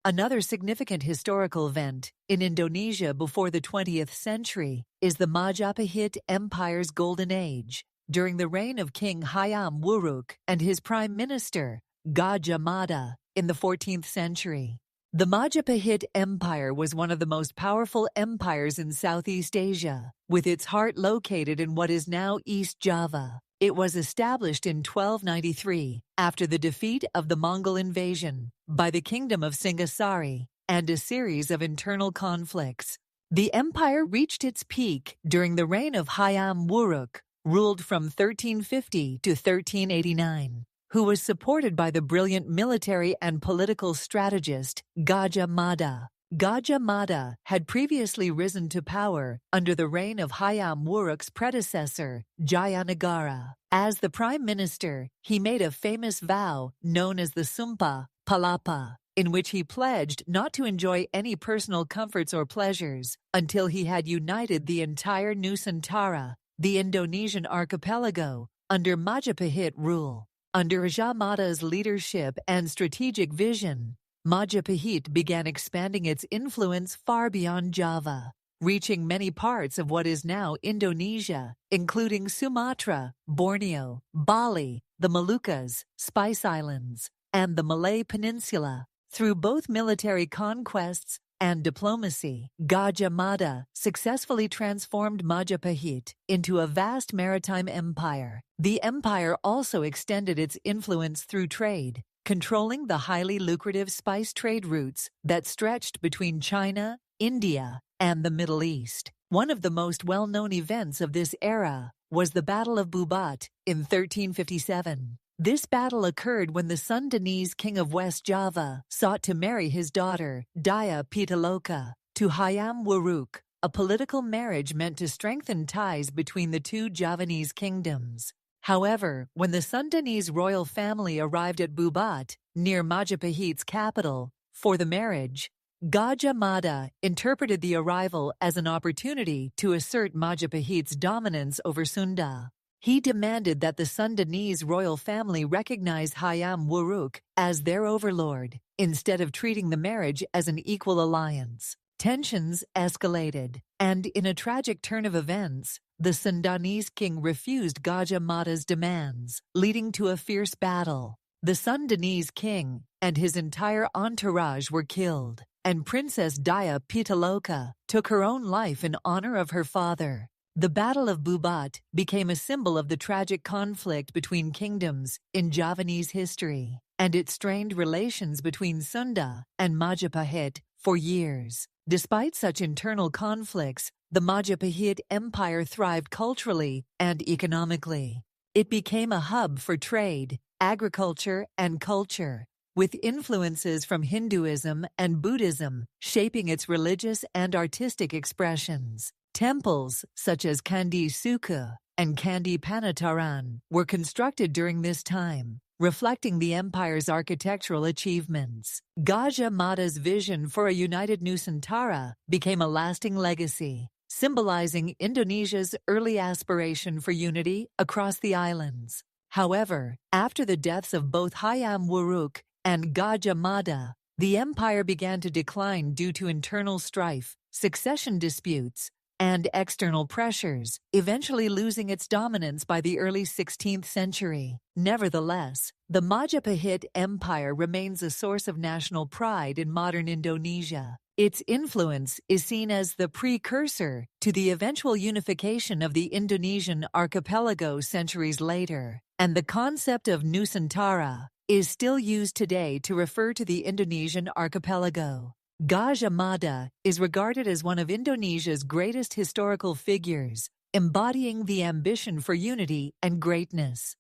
Another significant historical event in Indonesia before the 20th century is the Majapahit Empire's Golden Age, during the reign of King Hayam Wuruk and his prime minister, Gajah Mada, in the 14th century. The Majapahit Empire was one of the most powerful empires in Southeast Asia, with its heart located in what is now East Java. It was established in 1293 after the defeat of the Mongol invasion by the Kingdom of Singasari and a series of internal conflicts. The empire reached its peak during the reign of Hayam Wuruk, ruled from 1350 to 1389. Who was supported by the brilliant military and political strategist Gajah Mada. Gajah Mada had previously risen to power under the reign of Hayam Wuruk's predecessor, Jayanagara. As the prime minister, he made a famous vow known as the Sumpah Palapa, in which he pledged not to enjoy any personal comforts or pleasures until he had united the entire Nusantara, the Indonesian archipelago, under Majapahit rule. Under Gajah Mada's leadership and strategic vision, Majapahit began expanding its influence far beyond Java, reaching many parts of what is now Indonesia, including Sumatra, Borneo, Bali, the Moluccas, Spice Islands, and the Malay Peninsula. Through both military conquests and diplomacy, Gajah Mada successfully transformed Majapahit into a vast maritime empire. The empire also extended its influence through trade, controlling the highly lucrative spice trade routes that stretched between China, India, and the Middle East. One of the most well-known events of this era was the Battle of Bubat in 1357. This battle occurred when the Sundanese king of West Java sought to marry his daughter, Daya Pitaloka, to Hayam Wuruk, a political marriage meant to strengthen ties between the two Javanese kingdoms. However, when the Sundanese royal family arrived at Bubat, near Majapahit's capital, for the marriage, Gajah Mada interpreted the arrival as an opportunity to assert Majapahit's dominance over Sunda. He demanded that the Sundanese royal family recognize Hayam Wuruk as their overlord, instead of treating the marriage as an equal alliance. Tensions escalated, and in a tragic turn of events, the Sundanese king refused Gajah Mada's demands, leading to a fierce battle. The Sundanese king and his entire entourage were killed, and Princess Daya Pitaloka took her own life in honor of her father. The Battle of Bubat became a symbol of the tragic conflict between kingdoms in Javanese history, and it strained relations between Sunda and Majapahit for years. Despite such internal conflicts, the Majapahit Empire thrived culturally and economically. It became a hub for trade, agriculture, and culture, with influences from Hinduism and Buddhism shaping its religious and artistic expressions. Temples such as Candi Suku and Candi Panataran were constructed during this time, reflecting the empire's architectural achievements. Gajah Mada's vision for a united Nusantara became a lasting legacy, symbolizing Indonesia's early aspiration for unity across the islands. However, after the deaths of both Hayam Wuruk and Gajah Mada, the empire began to decline due to internal strife, succession disputes, and external pressures, eventually losing its dominance by the early 16th century. Nevertheless, the Majapahit Empire remains a source of national pride in modern Indonesia. Its influence is seen as the precursor to the eventual unification of the Indonesian archipelago centuries later, and the concept of Nusantara is still used today to refer to the Indonesian archipelago. Gajah Mada is regarded as one of Indonesia's greatest historical figures, embodying the ambition for unity and greatness.